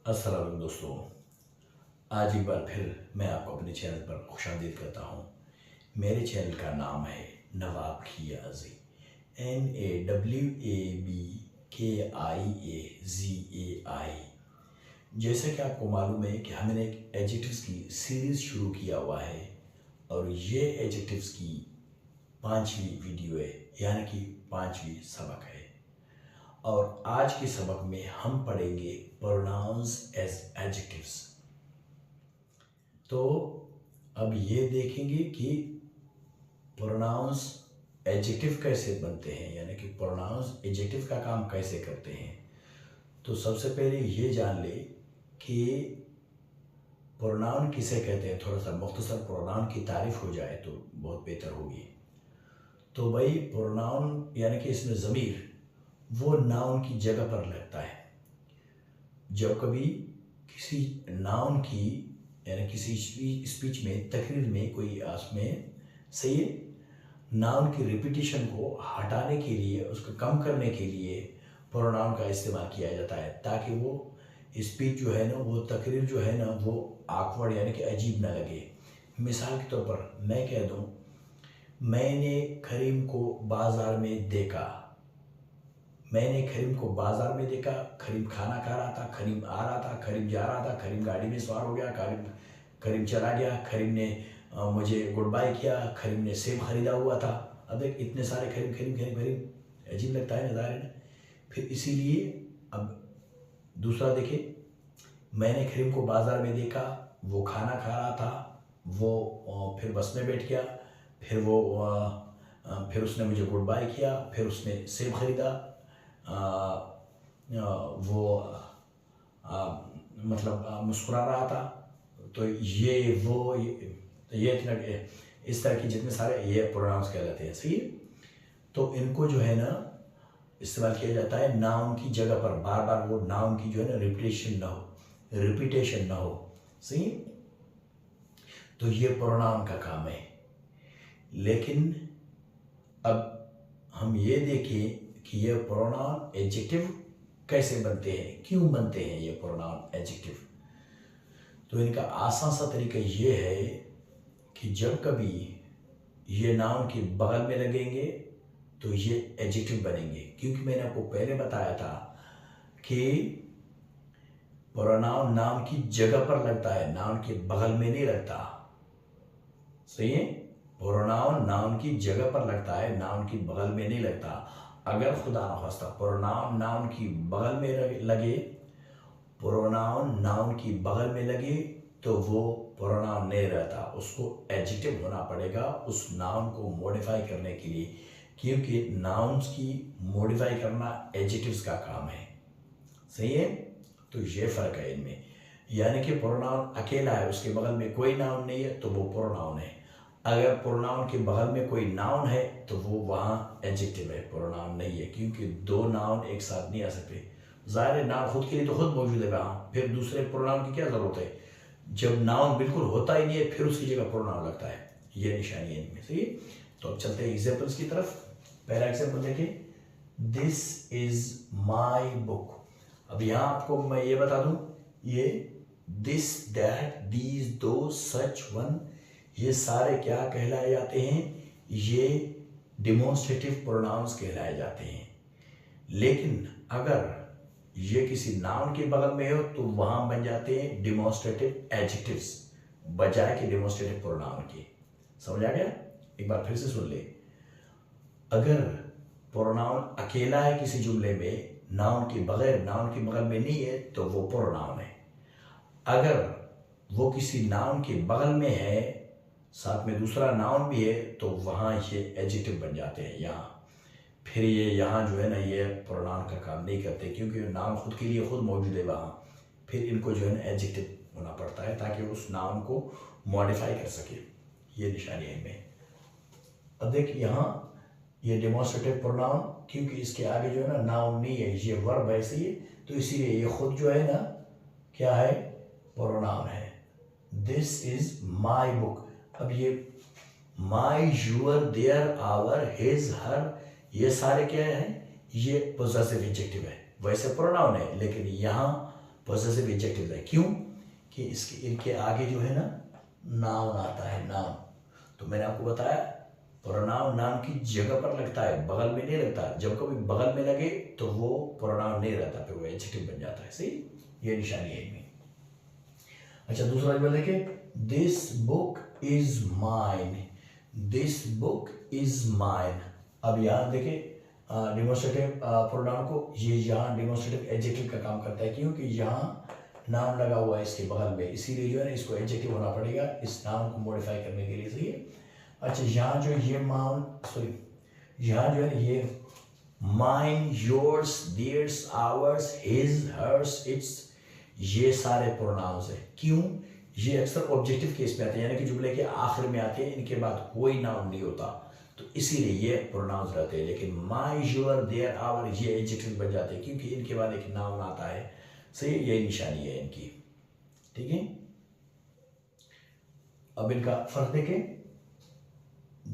अस्सलाम वालेकुम दोस्तों। आज एक बार फिर मैं आपको अपने चैनल पर खुशामदीद करता हूँ। मेरे चैनल का नाम है नवाब खियाजी, NAWABKIAZAI। जैसा कि आपको मालूम है कि हमने एक एडजेक्टिव्स की सीरीज़ शुरू किया हुआ है और ये एडजेक्टिव्स की 5वीं वीडियो है, यानी कि 5वीं सबक है। और आज के सबक में हम पढ़ेंगे प्रोनाउंस एज एडजेक्टिव्स। तो अब ये देखेंगे कि प्रोनाउंस एडजेक्टिव कैसे बनते हैं, यानी कि प्रोनाउंस एडजेक्टिव का काम कैसे करते हैं। तो सबसे पहले ये जान ले कि प्रोनाउन किसे कहते हैं। थोड़ा सा मुख्तसर प्रोनाउन की तारीफ हो जाए तो बहुत बेहतर होगी। तो भाई प्रोनाउन यानी कि इसमें ज़मीर वो नाउन की जगह पर लगता है। जब कभी किसी नाउन की यानी किसी स्पीच में, तकरीर में, कोई उसमें से नाउन की रिपीटिशन को हटाने के लिए, उसको कम करने के लिए प्रोनाउन का इस्तेमाल किया जाता है, ताकि वो स्पीच जो है ना, वो तकरीर जो है ना, वो ऑकवर्ड यानी कि अजीब ना लगे। मिसाल के तौर पर मैं कह दूँ, मैंने करीम को बाज़ार में देखा। मैंने करीम को बाज़ार में देखा। करीम खाना खा रहा था, करीम आ रहा था, करीम जा रहा था, करीम गाड़ी में सवार हो गया, करीम चला गया, करीम ने मुझे गुड बाय किया, करीम ने सेब खरीदा हुआ था। अब देख, इतने सारे करीम करीम करीम करीम, अजीब लगता है नज़ारे में। फिर इसीलिए अब दूसरा देखे, मैंने करीम को बाज़ार में देखा, वो खाना खा रहा था, वो फिर बस में बैठ गया, फिर उसने मुझे गुड बाय किया, फिर उसने सेब खरीदा, वो मतलब मुस्कुरा रहा था। तो ये वो ये इतना इस तरह की जितने सारे ये प्रोनाउंस कहलाते हैं। सही है। तो इनको जो है ना इस्तेमाल किया जाता है नाउन की जगह पर। बार बार वो नाउन की जो है ना रिपीटेशन ना हो। सही। तो ये प्रोनाउन का काम है। लेकिन अब हम ये देखें कि ये प्रोनाउन एडजेक्टिव कैसे बनते हैं, क्यों बनते हैं ये प्रोनाउन एडजेक्टिव। तो इनका आसान सा तरीका ये है कि जब कभी ये नाउन के बगल में लगेंगे तो ये एडजेक्टिव बनेंगे। क्योंकि मैंने आपको पहले बताया था कि प्रोनाउन नाउन की जगह पर लगता है, नाउन के बगल में नहीं लगता। सही है। प्रोनाउन नाउन की जगह पर लगता है, नाउन की बगल में नहीं लगता। अगर खुदा न खास्ता प्रोनाउन नाउन की बगल में लगे, प्रोनाउन नाउन की बगल में लगे, तो वो प्रोनाउन नहीं रहता, उसको एडजेक्टिव होना पड़ेगा उस नाउन को मॉडिफाई करने के लिए। क्योंकि नाउन्स की मॉडिफाई करना एडजेक्टिव्स का काम है। सही है। तो ये फ़र्क है इनमें। यानी कि प्रोनाउन अकेला है, उसके बगल में कोई नाउन नहीं है, तो वो प्रोनाउन है। अगर प्रोनाउन के बगल में कोई नाउन है तो वो वहाँ एडजेक्टिव है, प्रोनाउन नहीं है। क्योंकि दो नाउन एक साथ नहीं आ सकते। ज़ाहिर है, नाउन खुद के लिए तो खुद मौजूद है वहाँ, फिर दूसरे प्रोनाउन की क्या ज़रूरत है। जब नाउन बिल्कुल होता ही नहीं है, फिर उसकी जगह प्रोनाउन लगता है। ये निशानी है इनमें। सही। तो अब चलते हैं एग्जाम्पल्स की तरफ। पहला एग्जाम्पल देखिए, दिस इज माई बुक। अब यहाँ आपको मैं ये बता दूँ, ये दिस, दैट, दीज, दो, सच, वन, ये सारे क्या कहलाए जाते हैं, ये डिमॉन्स्ट्रेटिव प्रोनाउंस कहलाए जाते हैं। लेकिन अगर ये किसी नाउन के बगल में हो तो वहां बन जाते हैं डिमॉन्स्ट्रेटिव एडजेक्टिव्स, बजाय के डिमॉन्स्ट्रेटिव प्रोनाउन के। समझ आ गया। एक बार फिर से सुन ले। अगर प्रोनाउन अकेला है किसी जुमले में, नाउन के बगल में नहीं है, तो वो प्रोनाउन है। अगर वो किसी नाउन के बगल में है, साथ में दूसरा नाउन भी है, तो वहाँ ये एडजेक्टिव बन जाते हैं। यहाँ फिर ये यहाँ जो है ना, ये प्रोनाउन का काम नहीं करते, क्योंकि नाउन खुद के लिए खुद मौजूद है वहाँ। फिर इनको जो है ना एडजेक्टिव होना पड़ता है, ताकि उस नाउन को मॉडिफाई कर सके। ये निशानी है इनमें। अब देख, यहाँ ये डेमोन्स्ट्रेटिव प्रोनाउन, क्योंकि इसके आगे जो है ना नाउन नहीं है, ये वर्ब है। सही है। तो इसीलिए ये खुद जो है ना क्या है, प्रोनाउन है। This is my book. अब ये माई, यूअर, देयर, आवर, हिज, हर, ये सारे क्या हैं, ये पोजेसिव एडजेक्टिव है। वैसे प्रोनाउन है, लेकिन यहाँ पॉसेसिव एडजेक्टिव है। क्यों? कि इसके इनके आगे जो है ना नाउन आता है, नाउन। तो मैंने आपको बताया प्रोनाउन नाउन की जगह पर लगता है, बगल में नहीं लगता। जब कभी बगल में लगे तो वो प्रोनाउन नहीं रहता, फिर वो एडजेक्टिव बन जाता है। सही, ये निशानी है इनमें। अच्छा, दूसरा जो देखिए, this book is mine, this book is mine. अब यहाँ देखिए डिमोस्ट्रेटिव प्रोनाउन को, ये यहाँ डिमोस्ट्रेटिव एडजेक्टिव का काम करता है, क्योंकि यहाँ नाउन लगा हुआ है इसके बगल में, इसीलिए जो है ना इसको एडजेक्टिव होना पड़ेगा इस नाउन को मॉडिफाई करने के लिए। सही है। अच्छा, यहाँ जो ये यहाँ जो है ये mine, yours, theirs, ours, his, hers, its, ये सारे प्रोनाउंस है। क्यों? ये अक्सर ऑब्जेक्टिव केस में आते हैं, यानी कि जुमले के आखिर में आते हैं, इनके बाद कोई नाउन नहीं होता, तो इसीलिए ये प्रोनाउंस रहते हैं। लेकिन माई, योर, देयर, आवर ये एडजेक्टिव बन जाते हैं क्योंकि इनके बाद एक नाउन आता है। सही, यही निशानी है इनकी। ठीक है, अब इनका फर्क देखें।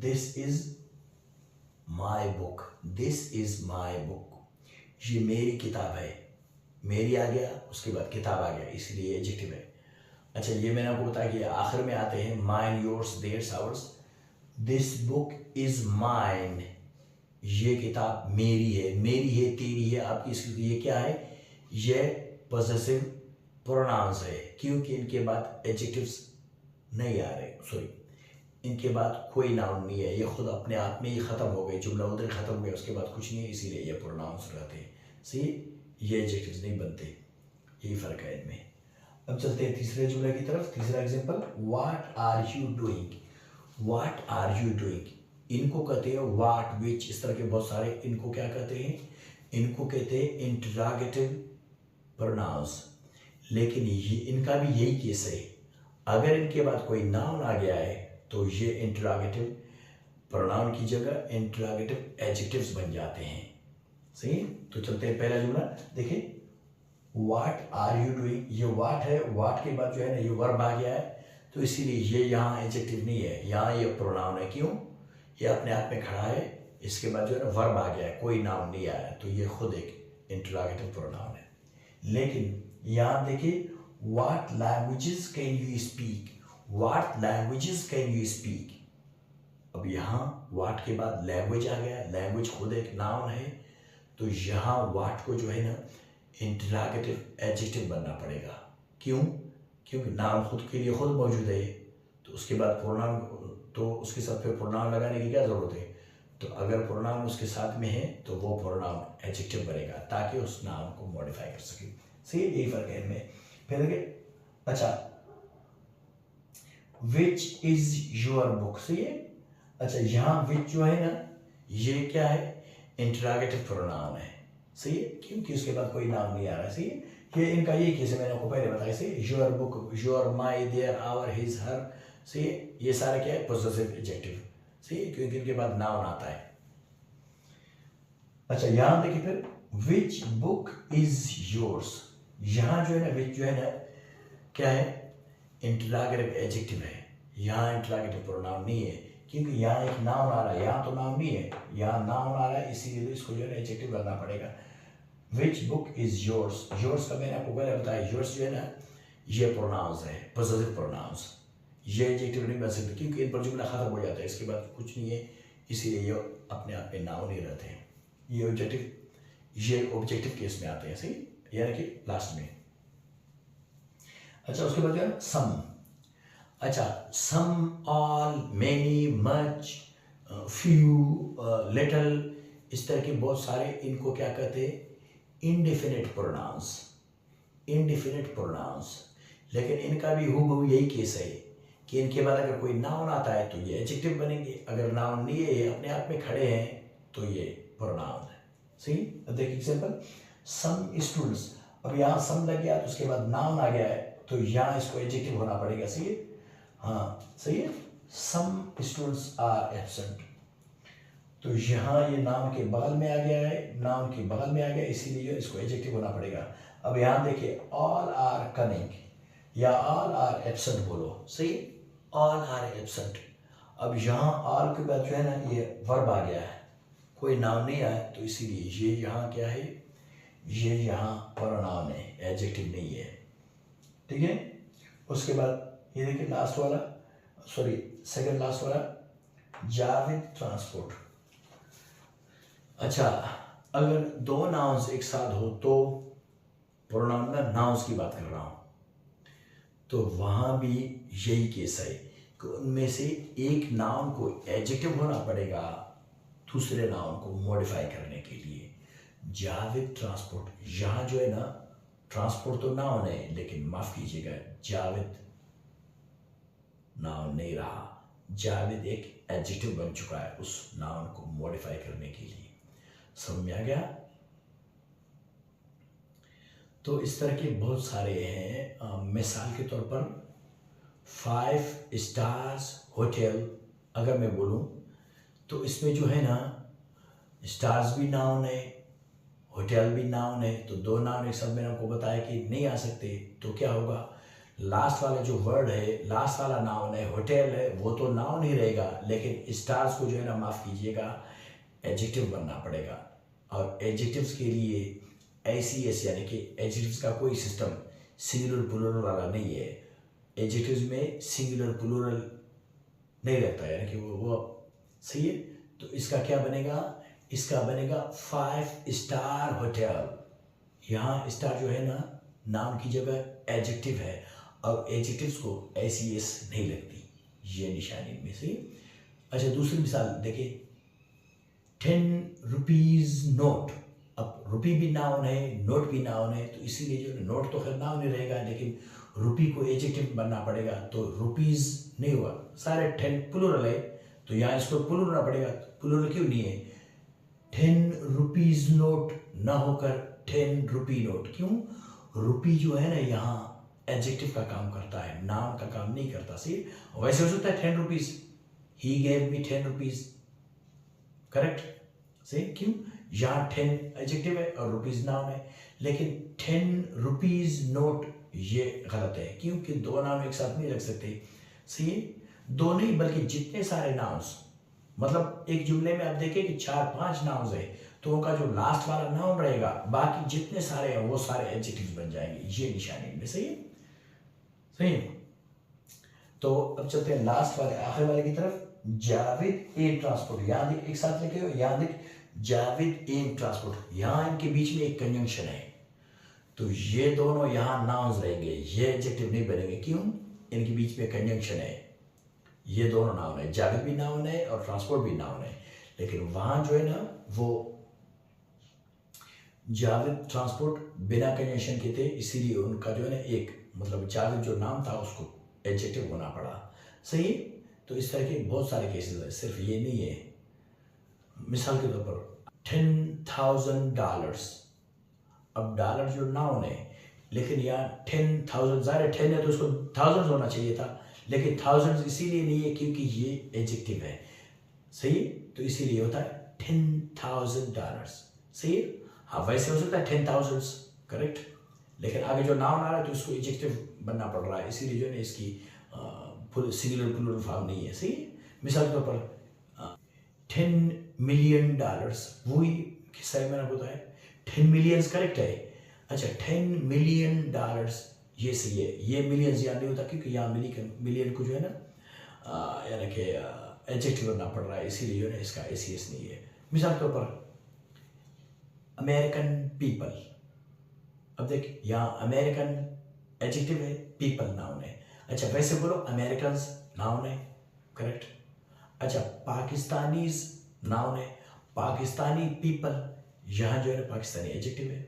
This is my book, this is my book, ये मेरी किताब है। मेरी आ गया, उसके बाद किताब आ गया, इसलिए एडजेक्टिव है। अच्छा, ये मैंने आपको बताया कि आखिर में आते हैं mine, yours, theirs, ours. This book is mine, ये किताब मेरी है, मेरी है, तेरी है, आपकी, इसकी। ये क्या है? ये पॉसेसिव प्रोनाउंस है, क्योंकि इनके बाद एडजेक्टिव्स नहीं आ रहे, सॉरी, इनके बाद कोई नाउन नहीं है, ये खुद अपने आप में ही खत्म हो गए, जुमला उधर खत्म हो गया, उसके बाद कुछ नहीं है, इसीलिए ये प्रोनाउंस रहते हैं। सही, ये एडजेक्टिव्स नहीं बनते, यही फर्क है इनमें। अब चलते हैं तीसरे जुमले की तरफ। तीसरा example, what are you doing, what are you doing. इनको कहते हैं व्हाट, विच, इस तरह के बहुत सारे, इनको क्या कहते हैं? इनको कहते हैं इंटरोगेटिव प्रोनाउंस। लेकिन ये इनका भी यही केस है, अगर इनके बाद कोई नाउन आ गया है तो ये इंटरोगेटिव प्रोनाउन की जगह इंटरोगेटिव एडजेक्टिव्स बन जाते हैं। सही, तो चलते हैं पहला जुमला। देखिए, व्हाट आर यू डूइंग, ये व्हाट है, व्हाट के बाद जो है ना ये वर्ब आ गया है, तो इसीलिए ये यहाँ एडजेक्टिव नहीं है, यहाँ ये प्रोनाउन है। क्यों? ये अपने आप में खड़ा है, इसके बाद जो है ना वर्ब आ गया है, कोई नाउन नहीं आया, तो ये खुद एक इंटरोगेटिव प्रोनाउन है। लेकिन यहाँ देखिए, what languages can you speak, what languages can you speak. अब यहाँ व्हाट के बाद लैंग्वेज आ गया, लैंग्वेज खुद एक नाउन है, तो यहाँ व्हाट को जो है ना इंटरोगेटिव एडजेक्टिव बनना पड़ेगा। क्यों? क्योंकि नाउन खुद के लिए खुद मौजूद है, तो उसके बाद प्रोनाउन, तो उसके साथ फिर प्रोनाउन लगाने की क्या ज़रूरत है? तो अगर प्रोनाउन उसके साथ में है तो वो प्रोनाउन एडजेक्टिव बनेगा, ताकि उस नाउन को मॉडिफाई कर सके। सही, यही फर्क है इनमें। फिर देखिए, अच्छा, विच इज योर बुक। सही है। अच्छा, यहाँ विच जो है ना ये क्या है? इंटरोगेटिव प्रोनाउन है। सही है, क्योंकि उसके बाद कोई नाउन नहीं आ रहा है। सही है, ये इनका यही केस है, मैंने आपको पहले बताया। सही, your book, your, my, their, our, his, her. सही है, ये सारे क्या है? Possessive adjective. सही है, क्योंकि इनके बाद नाउन आता है। अच्छा, यहां देखिए फिर, विच बुक इज योर्स। यहां जो है ना विच जो है ना क्या है? इंटरोगेटिव एडजेक्टिव है, यहाँ इंटरोगेटिव प्रोनाउन नहीं है, क्योंकि यहाँ एक नाउन आ रहा है, यहाँ तो नाउन नहीं है, यहाँ नाउन आ रहा है, इसीलिए इसको जो है एडजेक्टिव करना पड़ेगा। Which book is yours, yours का मैंने आपको पहले बताया, योर्स जो है ना ये प्रोनाउंस है, पॉसेसिव प्रोनाउंस, ये एडजेक्टिव नहीं बन सकते, क्योंकि इन पर जुमला खत्म हो जाता है, इसके बाद कुछ नहीं है, इसीलिए ये अपने आप में नाउन ही रहते हैं। ये ऑब्जेक्टिव केस में आते हैं। सही, यानी कि लास्ट में। अच्छा, उसके बाद क्या? सम। अच्छा, some, all, many, much, few, little, इस तरह के बहुत सारे, इनको क्या कहते हैं? Indefinite pronouns, indefinite pronouns. लेकिन इनका भी हूबहू यही केस है कि इनके बाद अगर कोई नाउन आता है तो ये एडजेक्टिव बनेंगे, अगर नाउन नहीं है, ये अपने आप में खड़े हैं, तो ये प्रोनाउन है। सही, अब देखिए एग्जांपल, सम स्टूडेंट्स। अब यहाँ सम लग गया तो उसके बाद नाउन आ गया है, तो यहाँ इसको एडजेक्टिव होना पड़ेगा। सही है, हाँ सही है, सम स्टूडेंट्स आर एब्सेंट, तो यहाँ ये नाउन के बगल में आ गया है, नाउन के बगल में आ गया, इसीलिए इसको एडजेक्टिव होना पड़ेगा। अब यहाँ देखिए, ऑल आर कमिंग या ऑल आर एब्सेंट बोलो। सही, ऑल आर एब्सेंट। अब यहाँ ऑल के बाद जो है ना ये वर्ब आ गया है, कोई नाउन नहीं आया, तो इसीलिए ये यहाँ क्या है? ये यहाँ प्रोनाउन है, एडजेक्टिव नहीं है, ठीक है। उसके बाद ये देखिए लास्ट वाला, सॉरी सेकंड लास्ट वाला, जावेद ट्रांसपोर्ट। अच्छा, अगर दो नाउन्स एक साथ हो तो प्रोनाउन में नाउन्स की बात कर रहा हूं, तो वहां भी यही केस है कि उनमें से एक नाउन को एडजेक्टिव होना पड़ेगा दूसरे नाउन को मॉडिफाई करने के लिए। जावेद ट्रांसपोर्ट, यहाँ जो है ना ट्रांसपोर्ट तो नाउन है, लेकिन माफ कीजिएगा जावेद नाउन नहीं रहा, जावेद एक एडजेक्टिव बन चुका है उस नाउन को मॉडिफाई करने के लिए। समझ में आ गया? तो इस तरह के बहुत सारे हैं। मिसाल के तौर पर 5 स्टार्स होटल अगर मैं बोलूं तो इसमें जो है ना स्टार्स भी नाउन है, होटल भी नाउन है, तो दो नाउन एक साथ मैंने आपको बताया कि नहीं आ सकते। तो क्या होगा, लास्ट वाला जो वर्ड है, लास्ट वाला नाउन है, होटल है, वो तो नाउन ही रहेगा, लेकिन स्टार्स को जो है ना माफ़ कीजिएगा एडजेक्टिव बनना पड़ेगा। और एडजेक्टिव्स के लिए एसीएस यानी कि एडजेक्टिव्स का कोई सिस्टम सिंगुलर प्लूरल वाला नहीं है। एडजेक्टिव्स में सिंगुलर प्लूरल नहीं रहता है, यानी कि वो सही है। तो इसका क्या बनेगा, इसका बनेगा 5 स्टार होटल। यहाँ स्टार जो है ना नाउन की जगह एडजेक्टिव है, और एडजेक्टिव्स को एसीएस नहीं लगती, ये निशानी में से। अच्छा, दूसरी मिसाल देखिए, 10 रुपीज़ नोट। अब रुपी भी नाउन है, नोट भी नाउन है, तो इसीलिए जो नोट तो खैर नाउन ही रहेगा, लेकिन रुपी को एडजेक्टिव बनना पड़ेगा, तो रुपीज़ नहीं हुआ। सारे 10 प्लूरल है, तो यहाँ इसको प्लूरल होना पड़ेगा। प्लूरल क्यों नहीं है, 10 रुपीज़ नोट ना होकर 10 रुपी नोट। क्यों, रुपी जो है ना यहाँ एडजेक्टिव का काम करता है, नाउन का काम नहीं करता। सी वैसे हो सकता है 10 rupees, he gave me 10 rupees, correct सही। क्यों, यहाँ 10 एडजेक्टिव है और रुपीज़ नाउन है, लेकिन 10 रुपीज़ नोट ये गलत है, क्योंकि दो नाउन एक साथ नहीं रख सकते। सही, दो नहीं बल्कि जितने सारे नाउन्स, मतलब एक जुमले में आप देखें कि 4-5 नाउन्स है, तो उनका जो लास्ट वाला नाउन रहेगा, बाकी जितने सारे हैं वो सारे एडजेक्टिव्स बन जाएंगे, ये निशानी में। सही है, सही। तो अब चलते हैं लास्ट वाले आखिर वाले की तरफ, जावेद एम ट्रांसपोर्ट। यहाँ देख, एक साथ लिखे हो, यहाँ देख जावेद एम ट्रांसपोर्ट, यहाँ इनके बीच में एक कंजंक्शन है, तो ये दोनों यहाँ नाउन्स रहेंगे, ये एडजेक्टिव नहीं बनेंगे। क्यों, इनके बीच में कंजंक्शन है, ये दोनों नाउन है, जावेद भी नाउन है और ट्रांसपोर्ट भी नाउन है, लेकिन वहां जो है ना वो जावेद ट्रांसपोर्ट बिना कंजंक्शन के थे, इसीलिए उनका जो है ना एक मतलब जावेद जो नाम था उसको एडजेक्टिव होना पड़ा। सही। तो इस तरह के बहुत सारे केसेस है, सिर्फ ये नहीं है। मिसाल के तौर पर $10,000, अब डॉलर जो नाउन है, लेकिन यहाँ 10,000 ज़ाहिर 10 है तो उसको थाउजेंड्स होना चाहिए था, लेकिन थाउजेंड्स इसीलिए नहीं है क्योंकि ये एडजेक्टिव है। सही, तो इसीलिए होता है $10,000। सही, हाँ वैसे हो सकता है 10,000, करेक्ट, लेकिन आगे जो नाउन आ रहा है तो इसको एडजेक्टिव बनना पड़ रहा है, इसीलिए जो है इसकी सिंगुलर प्लूरल फॉर्म नहीं है। सही, मिसाल के तौर पर $10 मिलियन, वही किस्सा है मैंने बताया, 10 मिलियंस करेक्ट है। अच्छा, $10 मिलियन ये सही है, ये मिलियंस यहाँ नहीं होता क्योंकि यहाँ मिलियन को जो है ना यानी कि एडजेक्टिव बनना पड़ रहा है, इसीलिए जो है इसका एसीएस नहीं है। मिसाल के तौर पर अमेरिकन पीपल, अब देख यहाँ अमेरिकन एडजेक्टिव है, पीपल नाउन है। अच्छा, वैसे बोलो अमेरिकन नाउन है, करेक्ट। अच्छा, पाकिस्तानीज नाउन है, पाकिस्तानी पीपल यहाँ जो है पाकिस्तानी एडजेक्टिव है,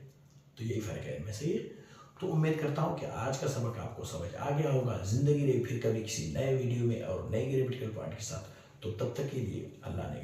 तो यही फर्क है इनमें। सही है, तो उम्मीद करता हूँ कि आज का सबक आपको समझ आ गया होगा। जिंदगी रही फिर कभी किसी नए वीडियो में और नए ग्रामेटिकल पॉइंट के साथ, तो तब तक के लिए अल्लाह ने